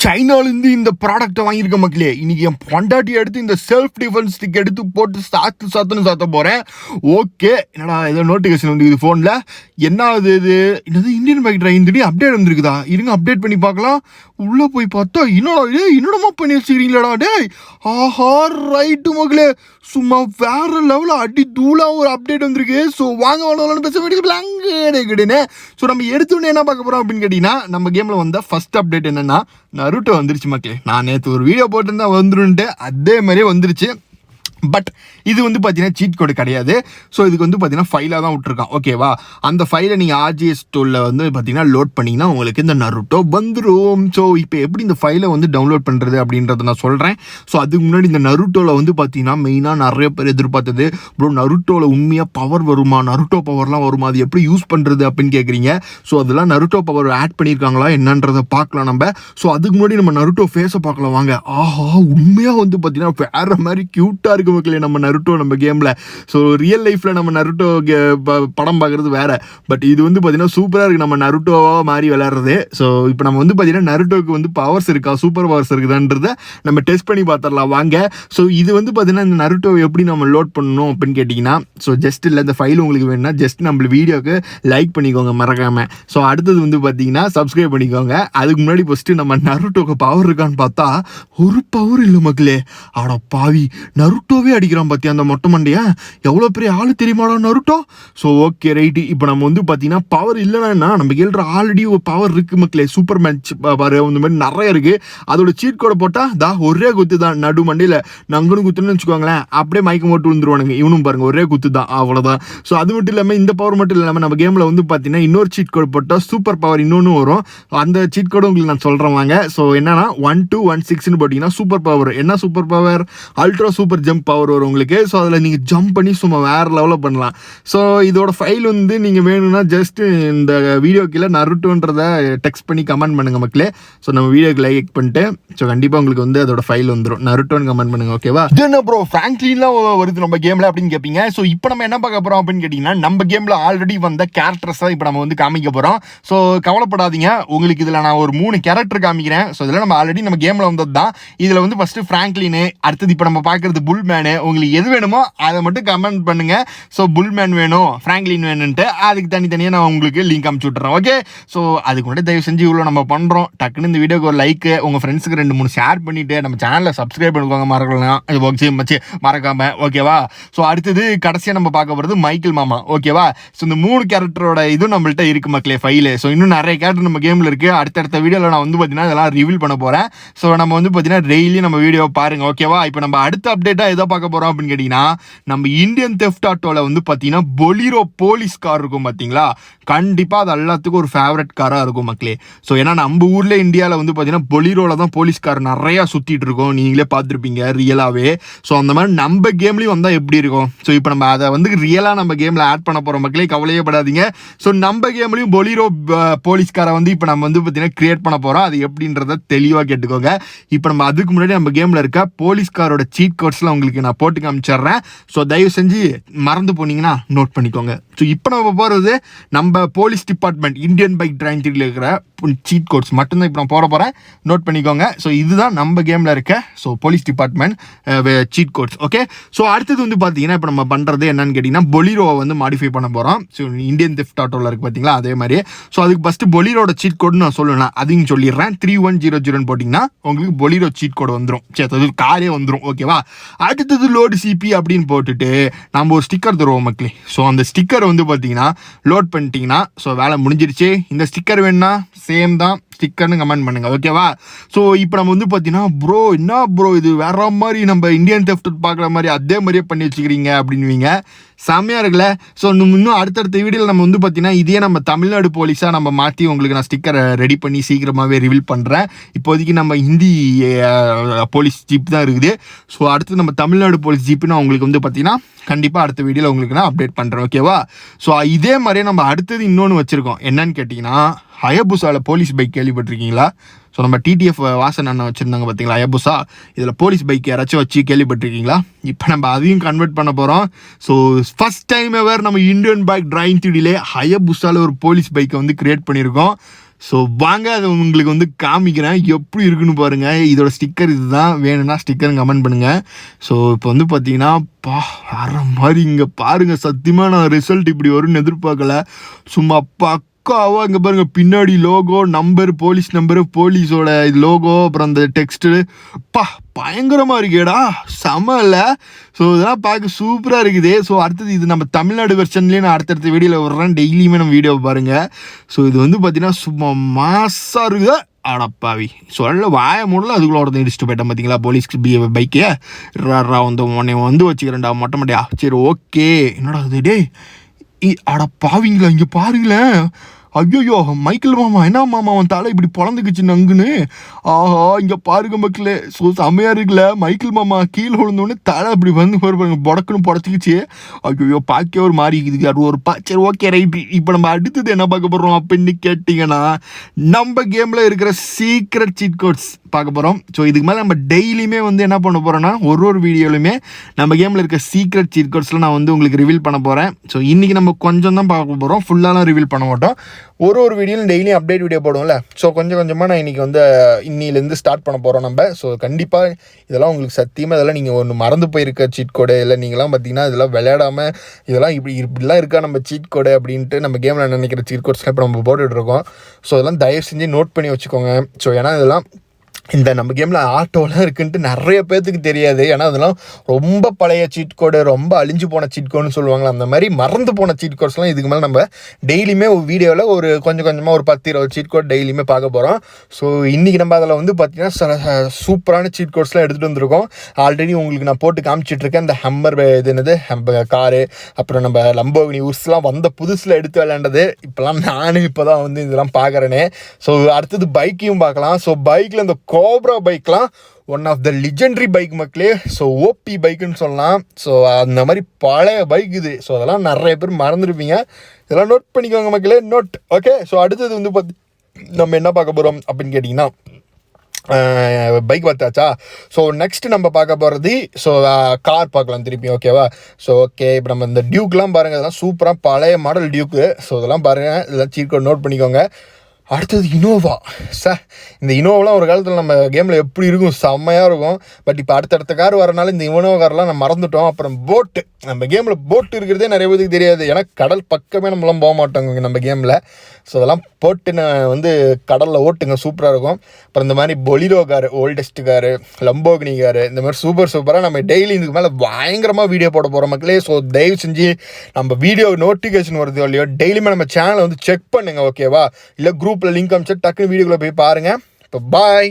சைனாலேருந்து இந்த ப்ராடக்ட்டை வாங்கியிருக்க மக்களே. இன்னைக்கு என் பொண்டாட்டி எடுத்து இந்த செல்ஃப் டிஃபென்ஸ் ஸ்டிக் எடுத்து போட்டு சாத்த போகிறேன். ஓகே, என்னடா ஏதோ நோட்டிஃபிகேஷன் வந்து இது ஃபோனில். என்ன ஆகுது என்னது இந்தியன் பைக் டிரைவிங் திடீர் அப்டேட் வந்துருக்குதா? இருங்க அப்டேட் பண்ணி பார்க்கலாம். உள்ளே போய் பார்த்தா என்னடா பண்ணி வச்சுக்கிறீங்களாடா டேய். ஆஹா ரைட்டு மக்களே, சும்மா வேற லெவலில் அடி தூளாக ஒரு அப்டேட் வந்திருக்கு. ஸோ வாங்க பேச வேண்டியது. ஸோ நம்ம எடுத்தோன்னே என்ன பார்க்க போகிறோம் அப்படின்னு கேட்டிங்கன்னா, நம்ம கேமில் வந்த ஃபர்ஸ்ட் அப்டேட் என்னென்னா நருட்டோ வந்துருச்சு மக்களே. நான் நேற்று ஒரு வீடியோ போட்டிருந்தா வந்துருன்ட்டு அதே மாதிரியே வந்துருச்சு. பட் இது வந்து பார்த்தீங்கன்னா சீட் கோடு கிடையாது. ஸோ இதுக்கு வந்து பார்த்தீங்கன்னா ஃபைலாக தான் விட்ருக்கான். ஓகேவா, அந்த ஃபைலை நீங்கள் ஆர்ஜிஎஸ் டூலில் வந்து பார்த்தீங்கன்னா லோட் பண்ணிங்கன்னா உங்களுக்கு இந்த நருட்டோ வந்துடும். ஸோ இப்போ எப்படி இந்த ஃபைலை வந்து டவுன்லோட் பண்ணுறது அப்படின்றத நான் சொல்கிறேன். ஸோ அதுக்கு முன்னாடி இந்த நருட்டோவில் வந்து பார்த்தீங்கன்னா மெயினாக நிறைய பேர் எதிர்பார்த்தது, ப்ரோ நருட்டோவில் உண்மையாக பவர் வருமா, நருட்டோ பவர்லாம் வருமா, அது எப்படி யூஸ் பண்ணுறது அப்படின்னு கேட்குறீங்க. ஸோ அதெல்லாம் நருட்டோ பவர் ஆட் பண்ணியிருக்காங்களா என்னன்றதை பார்க்கலாம் நம்ம. ஸோ அதுக்கு முன்னாடி நம்ம நருட்டோ ஃபேஸை பார்க்கலாம் வாங்க. ஆஹா உண்மையாக வந்து பார்த்தீங்கன்னா வேறு மாதிரி க்யூட்டாக இருக்கு மக்களே நம்ம நருட்டோ நம்ம கேமில். ஸோ ரியல் லைஃப்பில் நம்ம நருட்டோ படம் பார்க்குறது வேறு, பட் இது வந்து பார்த்தீங்கன்னா சூப்பராக இருக்குது நம்ம நருட்டோவாக மாறி விளையாடுறது. ஸோ இப்போ நம்ம வந்து பார்த்தீங்கன்னா நருட்டோவுக்கு வந்து பவர்ஸ் இருக்கா, சூப்பர் பவர்ஸ் இருக்குதான்றதை நம்ம டெஸ்ட் பண்ணி பார்த்துடலாம் வாங்க. ஸோ இது வந்து பார்த்தீங்கன்னா இந்த நருட்டோவை எப்படி நம்ம லோட் பண்ணணும் அப்படின்னு கேட்டிங்கன்னா, ஸோ ஜஸ்ட் இல்லை இந்த ஃபைல் உங்களுக்கு வேணும்னா ஜஸ்ட் நம்ம வீடியோக்கு லைக் பண்ணிக்கோங்க மறக்காமல். ஸோ அடுத்தது வந்து பார்த்தீங்கன்னா சப்ஸ்கிரைப் பண்ணிக்கோங்க. அதுக்கு முன்னாடி ஃபஸ்ட்டு நம்ம நருட்டோவுக்கு பவர் இருக்கான்னு பார்த்தா ஒரு பவர் இல்லை மக்களே. ஆட பாவி, நருட்டோவே அடிக்கிறான் பார்த்தியா அந்த மொட்டை மண்டையா, எவ்வளோ பெரிய ஆள் தெரியுமாடா நருட்டோ. ஸோ ஓகே ரைட்டு, இப்போ நம்ம வந்து பார்த்தீங்கன்னா பவர் இல்லைன்னா நம்ம கேள்ற ஆல்ரெடி ஒரு பவர் இருக்குது மக்களே. சூப்பர் மேட்ச் பாரு இந்த மாதிரி நிறைய இருக்குது. அதோட சீட் கோடை போட்டால் ஒரே குத்து தான் நடு மண்டையில் நங்குன்னு குத்துன்னு வச்சுக்கோங்களேன், அப்படியே மயக்கம் போட்டு விழுந்துருவானுங்க. இவனும் பாருங்கள் ஒரே குத்து தான், அவ்வளோதான். ஸோ அது மட்டும் இல்லாமல் இந்த பவர் மட்டும் இல்லாமல் நம்ம கேமில் வந்து பார்த்தீங்கன்னா இன்னொரு சீட் கோடு போட்டால் சூப்பர் பவர் இன்னொன்று வரும். அந்த சீட் கோடு உங்களுக்கு நான் சொல்கிறேன் வாங்க. ஸோ என்னன்னா 1216 போட்டிங்கன்னா சூப்பர் பவர். என்ன super power? Ultra super jump power வரும் உங்களுக்கு. ஸோ அதில் நீங்கள் ஜம்ப் பண்ணி சும்மா வேறு லெவலில் பண்ணலாம். ஸோ இதோட ஃபைல் வந்து நீங்கள் வேணும்னா ஜஸ்ட் இந்த வீடியோ கீழே நருட்டோன்றதை டெக்ஸ்ட் பண்ணி கமெண்ட் பண்ணுங்கள் மக்களே. ஸோ நம்ம வீடியோக்கு லைக் பண்ணிட்டு ஸோ கண்டிப்பாக உங்களுக்கு வந்து அதோட ஃபைல் வந்துடும். நருட்டோன்னு கமெண்ட் பண்ணுங்கள் ஓகேவா. இது என்ன ப்ரோ ஃப்ராங்க்லின்லாம் வருது நம்ம கேமில் அப்படின்னு கேட்பீங்க. ஸோ இப்போ நம்ம என்ன பார்க்க போகிறோம் அப்படின்னு கேட்டிங்கன்னா, நம்ம கேமில் ஆல்ரெடி வந்த கேரக்டர்ஸை இப்போ நம்ம வந்து காமிக்க போகிறோம். ஸோ கவலைப்படாதீங்க, உங்களுக்கு இதில் நான் ஒரு 3 கேரக்டர் காமிக்கிறேன். ஸோ இதில் நம்ம ஆல்ரெடி நம்ம கேமில் வந்தது தான். இதில் வந்து ஃபஸ்ட்டு ஃப்ராங்க்லின், அடுத்தது இப்போ நம்ம பார்க்குறது புல்மேனு. உங்களுக்கு எது வேணுமோ அதை மட்டும் கமெண்ட் பண்ணுங்க. ஸோ புல்மேன் வேணும், ஃப்ராங்க்லின் வேணுன்ட்டு அதுக்கு தனித்தனியாக நான் உங்களுக்கு லிங்க் அனுப்பிச்சு விட்றேன். ஓகே, ஸோ அதுக்கு முன்னாடி தயவு செஞ்சு இவ்வளோ நம்ம பண்ணுறோம். டக்குன்னு இந்த வீடியோக்கு ஒரு லைக்கு, உங்கள் ஃப்ரெண்ட்ஸுக்கு 2-3 ஷேர் பண்ணிவிட்டு நம்ம சேனலில் சப்ஸ்கிரைப் பண்ணிக்கோங்க மறக்காமல் ஓகேவா. ஸோ அடுத்தது கடைசியாக நம்ம பார்க்க போகிறது மைக்கேல் மாமா ஓகேவா. ஸோ இந்த 3 கேரக்டரோட இதுவும் நம்மள்ட்ட இருக்குது மக்களே ஃபைலு. ஸோ இன்னும் நிறைய கேரக்டர் நம்ம கேமில் இருக்குது. அடுத்தடுத்த வீடியோவில் நான் வந்து பார்த்தீங்கன்னா இதெல்லாம் ரிவீல் பண்ண போகிறேன். ஸோ நம்ம வந்து பார்த்தீங்கன்னா டெய்லி நம்ம வீடியோ பாருங்கள் ஓகேவா. இப்போ நம்ம அடுத்த அப்டேட்டாக எதை பார்க்க போகிறோம் அப்படின்னு கேட்டிங்கன்னா, நம்ம இந்தியன் தெஃப்ட் ஆட்டோவில் வந்து பார்த்தீங்கன்னா பொலிரோ போலீஸ் கார் இருக்கும் பார்த்தீங்களா. கண்டிப்பாக அது எல்லாத்துக்கும் ஒரு ஃபேவரட் காராக இருக்கும் மக்களே. ஸோ ஏன்னா நம்ம ஊரில் இந்தியாவில் வந்து பார்த்தீங்கன்னா பொலிரோவில் தான் போலீஸ் கார் நிறையா சுற்றிட்டு இருக்கோம், நீங்களே பார்த்துருப்பீங்க ரியலாகவே. ஸோ அந்த மாதிரி நம்ம கேம்லேயும் வந்தால் எப்படி இருக்கும். ஸோ இப்போ நம்ம அதை வந்து ரியலாக நம்ம கேமில் ஆட் பண்ண போகிறோம் மக்களே, கவலையே படாதீங்க. ஸோ நம்ம கேம்லேயும் பொலிரோ போலீஸ் காரை வந்து இப்போ நம்ம வந்து பார்த்தீங்கன்னா கிரியேட் பண்ண போகிறோம். அது எப்படின்றத தெளிவாக கேட்டுக்கோங்க. இப்போ நம்ம அதுக்கு முன்னாடி நம்ம கேமில் இருக்க போலீஸ் காரோட சீட் கோட்ஸ்லாம் உங்களுக்கு நான் போட்டு காமிச்சிடுறேன். ஸோ தயவு செஞ்சு மறந்து போனீங்கன்னா நோட் பண்ணிக்கோங்க. ஸோ இப்போ நம்ம போகிறது நம்ம police department Indian bike driving திடீரில் இருக்கிற சீட் கோட்ஸ் மட்டும்தான் இப்போ நான் போட போகிறேன், நோட் பண்ணிக்கோங்க. ஸோ இதுதான் நம்ம கேமில் இருக்க so police department cheat codes okay. So அடுத்தது வந்து பார்த்தீங்கன்னா இப்போ நம்ம பண்ணுறது என்னன்னு கேட்டிங்கன்னா பொலிரோவை வந்து மாடிஃபை பண்ண போகிறோம். ஸோ இந்தியன் தெஃப்ட் ஆட்டோவில் இருக்குது பார்த்தீங்களா அதே மாதிரி. ஸோ அதுக்கு ஃபஸ்ட்டு பொலிரோட சீட் கோடு நான் சொல்லலாம், அதையும் சொல்லிடுறேன். 3100 போட்டிங்கன்னா உங்களுக்கு பொலிரோ சீட் கோடு வந்துடும். சரி அது காரே வந்துடும் ஓகேவா. அடுத்தது லோடு சிபி அப்படின்னு போட்டுட்டு நம்ம ஒரு ஸ்டிக்கர் தருவோம் மக்களே. ஸோ அந்த ஸ்டிக்கர் வந்து பார்த்தீங்கன்னா லோட் பண்ணிட்டீங்கன்னா ஸோ வேலை முடிஞ்சிருச்சு. இந்த ஸ்டிக்கர் வேணுன்னா சேம் தான், ஸ்டிக்கர்னு கமெண்ட் பண்ணுங்க ஓகேவா. ஸோ இப்போ நம்ம வந்து பார்த்தீங்கன்னா ப்ரோ என்ன ப்ரோ இது வேற மாதிரி நம்ம இந்தியன் தெஃப்ட் பார்க்குற மாதிரி அதே மாதிரியே பண்ணி வச்சுக்கிறீங்க அப்படின்வீங்க. செம்மையாக இருக்குல்ல. ஸோ இன்னும் அடுத்தடுத்த வீடியோவில் நம்ம வந்து பார்த்தீங்கன்னா இதே நம்ம தமிழ்நாடு போலீஸாக நம்ம மாற்றி உங்களுக்கு நான் ஸ்டிக்கரை ரெடி பண்ணி சீக்கிரமாகவே ரிவீல் பண்ணுறேன். இப்போதைக்கு நம்ம ஹிந்தி போலீஸ் ஜீப் தான் இருக்குது. ஸோ அடுத்து நம்ம தமிழ்நாடு போலீஸ் ஜீப்புன்னு உங்களுக்கு வந்து பார்த்தீங்கன்னா கண்டிப்பாக அடுத்த வீடியோவில் உங்களுக்கு நான் அப்டேட் பண்ணுறேன் ஓகேவா. ஸோ இதே மாதிரியே நம்ம அடுத்தது இன்னொன்று வச்சுருக்கோம். என்னன்னு கேட்டிங்கன்னா ஹயபுசாவில் போலீஸ் பைக் கேள்விப்பட்டிருக்கீங்களா. ஸோ நம்ம டிடிஎஃப் வாசன் அண்ணன் வச்சுருந்தாங்க பார்த்தீங்களா ஹயபுசா, இதில் போலீஸ் பைக் யாராச்சும் வச்சு கேள்விப்பட்டிருக்கீங்களா. இப்போ நம்ம அதையும் கன்வெர்ட் பண்ண போகிறோம். ஸோ ஃபஸ்ட் டைம் எவர் நம்ம இந்தியன் பைக் டிரைவிங் திடீரிலே ஹயபுசாவில் ஒரு போலீஸ் பைக்கை வந்து கிரியேட் பண்ணியிருக்கோம். ஸோ வாங்க அதை உங்களுக்கு வந்து காமிக்கிறேன் எப்படி இருக்குன்னு பாருங்கள். இதோட ஸ்டிக்கர் இதுதான், வேணும்னா ஸ்டிக்கர் கமெண்ட் பண்ணுங்கள். ஸோ இப்போ வந்து பார்த்தீங்கன்னா வர மாதிரி இங்கே பாருங்கள், சத்தியமாக நான் ரிசல்ட் இப்படி வரும்னு எதிர்பார்க்கல. சும்மா பக்காவா இங்கே பாருங்கள், பின்னாடி லோகோ, நம்பர், போலீஸ் நம்பரு, போலீஸோட இது லோகோ, அப்புறம் அந்த டெக்ஸ்ட்டு பயங்கரமாக இருக்கேடா, செம இல்லை? ஸோ இதெல்லாம் பார்க்க சூப்பராக இருக்குது. ஸோ அடுத்தது இது நம்ம தமிழ்நாடு வெர்ஷன்லேயே நான் அடுத்தடுத்த வீடியோவில் வர்றேன், டெய்லியுமே நம்ம வீடியோவை பாருங்கள். ஸோ இது வந்து பார்த்தீங்கன்னா சும்மா மாசாக இருக்குது. அடப்பாவி சொல்ல வாய மூடல, அதுக்குள்ள ஒருத்தன் இடிச்சுட்டு போயிட்டேன் பார்த்தீங்களா போலீஸ்க்கு பைக்கே. வந்து உன்னை வந்து வச்சுக்கிறேன்டா மொட்டை மட்டையா. சரி ஓகே, என்னடா அது டே அடப்பாவிங்களா, இங்கே பாருங்களேன். ஐயோ மைக்கேல் மாமா, என்ன மாமா அவன் தலை இப்படி பொழந்துக்குச்சு நங்குன்னு. ஆஹா இங்கே பாருங்க மக்களே, ஸோ செம்மையாக இருக்குல்ல. மைக்கேல் மாமா கீழே விழுந்தோடனே தலை இப்படி வந்து பாருங்க புடக்குன்னு புடச்சிக்கிச்சு. ஐயோ பார்க்க ஒரு மாதிரி இருக்குது அது ஒரு சரி ஓகே ரைட். இப்போ நம்ம அடுத்தது என்ன பார்க்க போகிறோம் அப்படின்னு கேட்டிங்கன்னா, நம்ம கேமில் இருக்கிற சீக்ரெட் சீட் கோட்ஸ் பார்க்க போகிறோம். ஸோ இதுக்கு மேலே நம்ம டெய்லியுமே வந்து என்ன பண்ண போகிறோன்னா, ஒரு வீடியோலையுமே நம்ம கேமில் இருக்க சீக்ரெட் சீட் கோட்ஸில் நான் வந்து உங்களுக்கு ரிவீல் பண்ண போகிறேன். ஸோ இன்றைக்கி நம்ம கொஞ்சம் தான் பார்க்க போகிறோம், ஃபுல்லாலாம் ரிவீல் பண்ண மாட்டோம். ஒரு வீடியோவில் டெய்லியும் அப்டேட் வீடியோ போடுவோம்ல. ஸோ கொஞ்சம் கொஞ்சமாக நான் இன்றைக்கி வந்து இன்னிலேருந்து ஸ்டார்ட் பண்ண போகிறோம் நம்ம. ஸோ கண்டிப்பாக இதெல்லாம் உங்களுக்கு சத்தியமாக இதெல்லாம் நீங்கள் ஒன்று மறந்து போயிருக்க சீட் கோடு இல்லை, நீங்களாம் பார்த்தீங்கன்னா இதெல்லாம் விளையாடாமல் இதெல்லாம் இப்படிலாம் இருக்கா நம்ம சீட் கோடு அப்படின்ட்டு நம்ம கேமில் நினைக்கிற சீட் கோட்ஸ்லாம் இப்போ நம்ம போட்டுட்ருக்கோம். ஸோ இதெல்லாம் தயவு செஞ்சு நோட் பண்ணி வச்சுக்கோங்க. ஸோ ஏன்னா இதெல்லாம் இந்த நம்ம கேமில் ஆட்டோலாம் இருக்குன்ட்டு நிறைய பேர்த்துக்கு தெரியாது. ஏன்னா அதெல்லாம் ரொம்ப பழைய சீட் கோடு, ரொம்ப அழிஞ்சு போன சீட் கோடுன்னு சொல்லுவாங்களா, அந்த மாதிரி மறந்து போன சீட் கோட்ஸ்லாம் இதுக்கு மேலே நம்ம டெய்லியுமே ஒரு வீடியோவில் ஒரு கொஞ்சம் கொஞ்சமாக ஒரு 10-20 சீட் கோட் டெய்லியுமே பார்க்க போகிறோம். ஸோ இன்றைக்கி நம்ம அதில் வந்து பார்த்திங்கன்னா சூப்பரான சீட் கோட்ஸ்லாம் எடுத்துகிட்டு வந்திருக்கோம். ஆல்ரெடி உங்களுக்கு நான் போட்டு காமிச்சிட்ருக்கேன். இந்த ஹம்மர் இது என்னது காரு, அப்புறம் நம்ம லம்போகினி உர்ஸ்லாம் வந்த புதுசில் எடுத்து விளையாண்டது. இப்போலாம் நானும் இப்போ தான் வந்து இதெல்லாம் பார்க்குறேனே. ஸோ அடுத்தது பைக்கையும் பார்க்கலாம். ஸோ பைக்கில் இந்த கோப்ரா பைக்லாம் one of the legendary bike மக்களே. ஸோ ஓபி பைக்குன்னு சொல்லலாம். ஸோ அந்த மாதிரி பழைய பைக் இது. ஸோ அதெல்லாம் நிறைய பேர் மறந்துருப்பீங்க, இதெல்லாம் நோட் பண்ணிக்கோங்க மக்களே, நோட். ஓகே, ஸோ அடுத்தது வந்து நம்ம என்ன பார்க்க போகிறோம் அப்படின்னு கேட்டிங்கன்னா, பைக் பார்த்தாச்சா. ஸோ நெக்ஸ்ட் நம்ம பார்க்க போகிறது கார் பார்க்கலாம் திருப்பி. ஓகேவா? ஸோ ஓகே, இப்போ நம்ம இந்த டியூக்லாம் பாருங்கள், இதெல்லாம் சூப்பராக பழைய மாடல் டியூக்கு. ஸோ இதெல்லாம் பாருங்கள், இதெல்லாம் சீட் கோட் நோட் பண்ணிக்கோங்க. அடுத்தது இனோவா. இந்த இனோவாலாம் ஒரு காலத்தில் நம்ம கேமில் எப்படி இருக்கும், செம்மையாக இருக்கும். பட் இப்போ அடுத்தடுத்த கார் வரனால இந்த இனோவா கார்லாம் நம்ம மறந்துட்டோம். அப்புறம் போட்டு, நம்ம கேமில் போட்டு இருக்கிறதே நிறைய பேருக்கு தெரியாது. ஏன்னா கடல் பக்கமே நம்மளாம் போக மாட்டோங்க நம்ம கேமில். ஸோ அதெல்லாம் போட்டு நான் வந்து கடலில் ஓட்டுங்க, சூப்பராக இருக்கும். அப்புறம் இந்த மாதிரி Bolero car, oldest car, Lamborghini car, இந்த மாதிரி சூப்பராக நம்ம டெய்லி இதுக்கு மேலே பயங்கரமாக வீடியோ போட போகிறோம் மக்களே. ஸோ தயவு செஞ்சு நம்ம வீடியோ நோட்டிஃபிகேஷன் வருது இல்லையோ, டெய்லியுமே நம்ம சேனலை வந்து செக் பண்ணுங்கள். ஓகேவா? இல்லை குரூப்பில் லிங்க் அனுப்பிச்சு டக்குன்னு வீடியோக்குள்ளே போய் பாருங்கள். இப்போ பாய்.